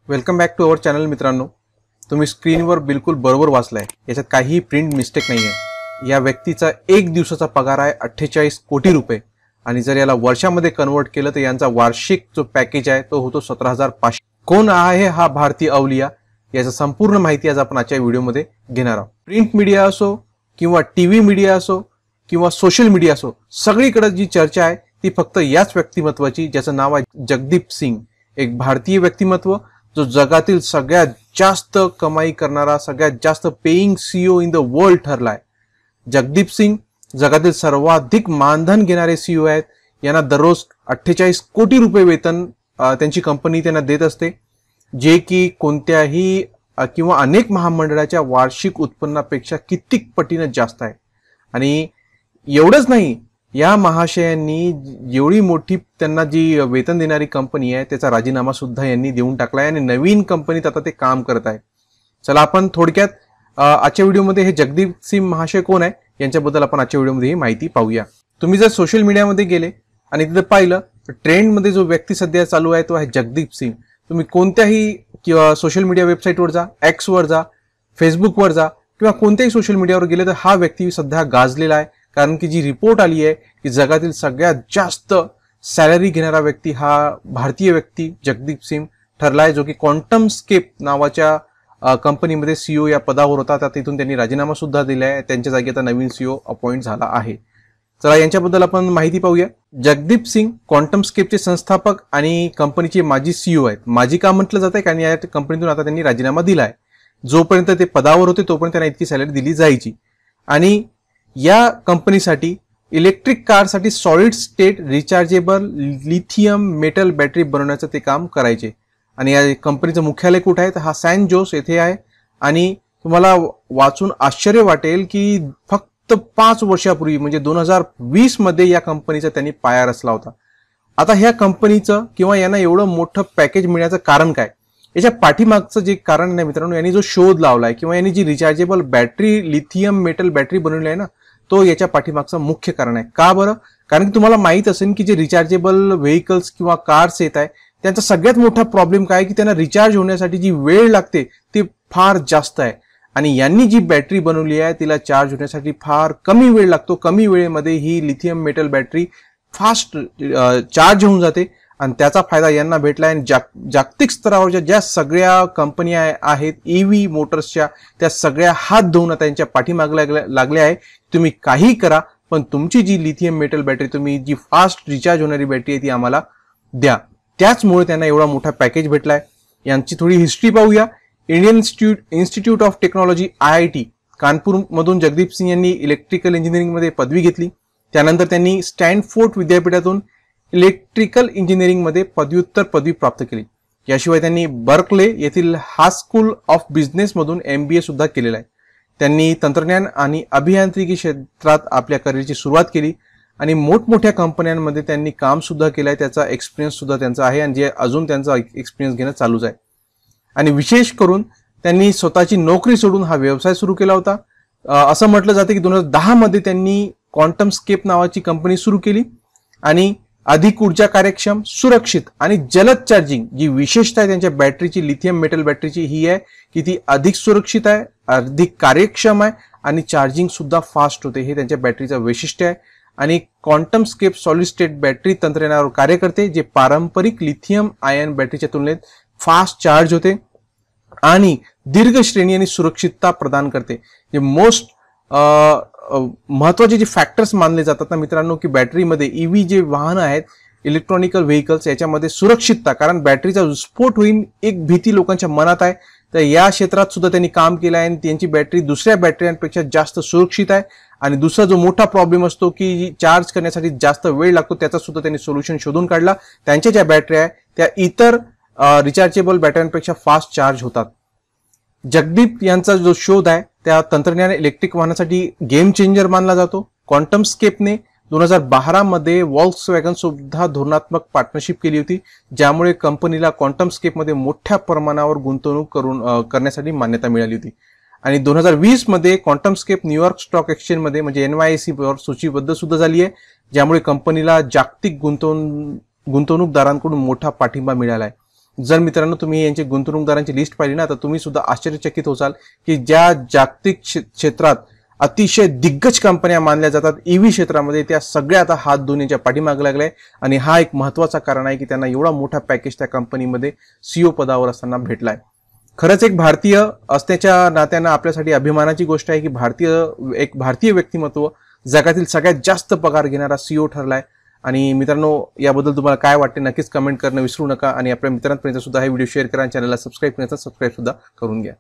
Welcome back to our channel मित्रांनो. तुम्ही स्क्रीनवर बिलकुल बरोबर वाचलाय, याच्यात काही प्रिंट मिस्टेक नाही आहे. या व्यक्तीचा एक दिवसाचा पगार आहे 48 कोटी रुपये आणि जर याला वर्षामध्ये कन्वर्ट केलं तर यांचा वार्षिक जो पॅकेज आहे तो होतो 17,500. कोण आहे हा भारतीय अवलिया, याची संपूर्ण माहिती आज आपण आजच्या व्हिडिओमध्ये घेणार आहोत. प्रिंट मीडिया असो किंवा टीव्ही मीडिया असो किंवा सोशल मीडिया असो, सगळीकडे जी चर्चा आहे ती फक्त याच व्यक्तिमत्वाची, ज्याचं नाव आहे जगदीप सिंग. एक भारतीय व्यक्तिमत्व जो जगातील सगळ्यात जास्त कमाई करणारा, सगळ्यात जास्त paying CEO in the world ठरलाय. जगदीप सिंग जगातील सर्वाधिक मानधन घेणारे सीईओ आहेत. यांना दररोज 48 कोटी रुपये वेतन त्यांची कंपनी त्यांना देत असते, जे की कोणत्याही किंवा अनेक महामंडळाच्या वार्षिक उत्पन्नापेक्षा कित्येक पटीने जास्त आहे. आणि एवढंच नाही, या महाशयांनी एवढी मोठी त्यांना जी वेतन देणारी कंपनी आहे त्याचा राजीनामा सुद्धा यांनी देऊन टाकलाय आणि नवीन कंपनीत आता ते काम करत आहे. चला आपण थोडक्यात आजच्या व्हिडिओमध्ये हे जगदीप सिंग महाशय कोण आहे यांच्याबद्दल आपण आजच्या व्हिडिओमध्ये ही माहिती पाहूया. तुम्ही जर सोशल मीडियामध्ये गेले आणि तिथे पाहिलं तर ट्रेंडमध्ये जो व्यक्ती सध्या चालू आहे तो आहे जगदीप सिंग. तुम्ही कोणत्याही किंवा सोशल मीडिया वेबसाईटवर जा, एक्सवर जा, फेसबुकवर जा किंवा कोणत्याही सोशल मीडियावर गेले तर हा व्यक्ती सध्या गाजलेला आहे. कारण की जी रिपोर्ट आली आहे की जगातील सगळ्यात जास्त सॅलरी घेणारा व्यक्ती हा भारतीय व्यक्ती जगदीप सिंग ठरलाय, जो की क्वांटम स्केप नावाच्या कंपनीमध्ये सीईओ या पदावर होता. आता तिथून त्यांनी राजीनामा सुद्धा दिलाय. त्यांच्या जागी आता नवीन सीईओ अपॉइंट झाला आहे. चला यांच्याबद्दल आपण माहिती पाहूया. जगदीप सिंग क्वांटम स्केपचे संस्थापक आणि कंपनीचे माजी सीईओ आहेत. माजी का म्हटलं जातंय कारण या कंपनीतून आता त्यांनी राजीनामा दिलाय. जोपर्यंत ते पदावर होते तोपर्यंत त्यांना इतकी सॅलरी दिली जायची. आणि या कंपनीसाठी इलेक्ट्रिक कारसाठी solid state rechargeable lithium metal battery बनवण्याचं ते काम करायचे. आणि या कंपनीचं मुख्यालय कुठे आहे तर हा सॅन जोस येथे आहे. आणि तुम्हाला वाचून आश्चर्य वाटेल की फक्त 5 वर्षापूर्वी म्हणजे 2020 मध्ये या कंपनीचा त्यांनी पाया रचला होता. आता ह्या कंपनीचं किंवा यांना एवढं मोठं पॅकेज मिळण्याचं कारण काय, याच्या पाठीमागचं जे कारण नाही मित्रांनो, यांनी जो शोध लावलाय किंवा यांनी जी rechargeable battery lithium metal battery बनवली आहे ना, तो याच्या पाठीमागचं मुख्य कारण आहे. का बरं? कारण की तुम्हाला माहित असेल की जे रिचार्जेबल व्हेकल्स किंवा कार्स येत आहे त्यांचा सगळ्यात मोठा प्रॉब्लेम काय की त्यांना रिचार्ज होण्यासाठी जी वेळ लागते ती फार जास्त आहे. आणि यांनी जी बॅटरी बनवली आहे तिला चार्ज होण्यासाठी फार कमी वेळ लागतो. कमी वेळेमध्ये ही lithium metal battery fast charge होऊन जाते आणि त्याचा फायदा यांना भेटला आहे. जागतिक स्तरावरच्या ज्या सगळ्या कंपन्या आहेत ईव्ही मोटर्सच्या, त्या सगळ्या हात धुवून आता यांच्या पाठीमागे लागल्या आहे. तुम्ही काही करा पण तुमची जी लिथियम मेटल बॅटरी, तुम्ही जी फास्ट रिचार्ज होणारी बॅटरी आहे ती आम्हाला द्या. त्याचमुळे त्यांना एवढा मोठा पॅकेज भेटलाय. यांची थोडी हिस्ट्री पाहूया. Indian institute of technology IIT Kanpur मधून जगदीप सिंग यांनी इलेक्ट्रिकल इंजिनिअरिंग मध्ये पदवी घेतली. त्यानंतर त्यांनी स्टॅनफोर्ड विद्यापीठातून इलेक्ट्रिकल इंजिनिअरिंग मध्ये पदव्युत्तर पदवी प्राप्त केली. याशिवाय त्यांनी बर्कले येथील हास स्कूल ऑफ बिझनेस मधून MBA सुद्धा केलेला आहे. त्यांनी तंत्रज्ञान आणि अभियांत्रिकी क्षेत्रात आपल्या करिअरची सुरुवात केली आणि मोठमोठ्या कंपन्यांमध्ये त्यांनी काम सुद्धा केलंय. त्याचा एक्सपिरियन्स सुद्धा त्यांचा आहे आणि जे अजून त्यांचा एक्सपिरियन्स घेणं चालूच आहे. आणि विशेष करून त्यांनी स्वतःची नोकरी सोडून हा व्यवसाय सुरू केला होता. असं म्हटलं जातं की 2010 मध्ये त्यांनी क्वांटम स्केप नावाची कंपनी सुरू केली आणि अधिक ऊर्जा कार्यक्षम, सुरक्षित आणि जलद चार्जिंग, जी विशेषता आहे त्यांच्या बॅटरीची, लिथियम मेटल बॅटरीची ही आहे की ती अधिक सुरक्षित आहे, अधिक कार्यक्षम आहे आणि चार्जिंग सुद्धा फास्ट होते. हे त्यांच्या बॅटरीचं वैशिष्ट्य आहे. आणि क्वांटम स्केप सॉलिड स्टेट बॅटरी तंत्रज्ञानावर कार्य करते, जे पारंपरिक लिथियम आयन बॅटरीच्या तुलनेत फास्ट चार्ज होते आणि दीर्घ श्रेणी आणि सुरक्षितता प्रदान करते. जे मोस्ट महत्वाचे जे फॅक्टर्स मानले जातात ना मित्रांनो की बॅटरीमध्ये, ईव्ही जे वाहन आहेत, इलेक्ट्रॉनिकल व्हेकल्स, याच्यामध्ये सुरक्षितता, कारण बॅटरीचा स्फोट होईल एक भीती लोकांच्या मनात आहे. तर या क्षेत्रात सुद्धा त्यांनी काम केलं आहे आणि त्यांची बॅटरी दुसऱ्या बॅटऱ्यांपेक्षा जास्त सुरक्षित आहे. आणि दुसरा जो मोठा प्रॉब्लेम असतो की चार्ज करण्यासाठी जास्त वेळ लागतो, त्याचा सुद्धा त्यांनी सोल्युशन शोधून काढला. त्यांच्या ज्या बॅटरी आहे त्या इतर रिचार्जेबल बॅटऱ्यांपेक्षा फास्ट चार्ज होतात. जगदीप यांचा जो शोध आहे त्या तंत्रज्ञान इलेक्ट्रिक वाहनासाठी गेम चेंजर मानला जातो. क्वांटम स्केपने 2012 मध्ये वॉल्क्सवॅगन सुद्धा धोरणात्मक पार्टनरशिप केली होती, ज्यामुळे कंपनीला क्वांटम स्केपमध्ये मोठ्या प्रमाणावर गुंतवणूक करण्यासाठी मान्यता मिळाली होती. आणि 2020 मध्ये क्वांटम स्केप न्यूयॉर्क स्टॉक एक्सचेंज मध्ये म्हणजे NYSE वर सूचीबद्ध सुद्धा झाली आहे, ज्यामुळे कंपनीला जागतिक गुंतवणूकदारांकडून मोठा पाठिंबा मिळाला आहे. जर मित्रांनो तुम्ही यांची गुंतवणूकदारांची लिस्ट पाहिली ना, तर तुम्ही सुद्धा आश्चर्यचकित होसाल की ज्या जागतिक क्षेत्रात अतिशय दिग्गज कंपन्या मानल्या जातात ईव्ही क्षेत्रामध्ये, त्या सगळ्या आता हात धुवून यांच्या पाठीमागे लागलाय. आणि हा एक महत्त्वाचा कारण आहे की त्यांना एवढा मोठा पॅकेज त्या कंपनीमध्ये सीईओ पदावर असताना भेटलाय. खरंच एक भारतीय असण्याच्या नात्यानं आपल्यासाठी अभिमानाची गोष्ट आहे की एक भारतीय व्यक्तिमत्व जगातील सगळ्यात जास्त पगार घेणारा सीईओ ठरलाय. आणि मित्रांनो, याबद्दल तुम्हाला काय वाटते नक्कीच कमेंट करणं विसरू नका. आणि आपल्या मित्रांपर्यंत सुद्धा हा व्हिडिओ शेअर करा आणि चॅनलला सबस्क्राईब करण्याचा सबस्क्राईब सुद्धा करून घ्या.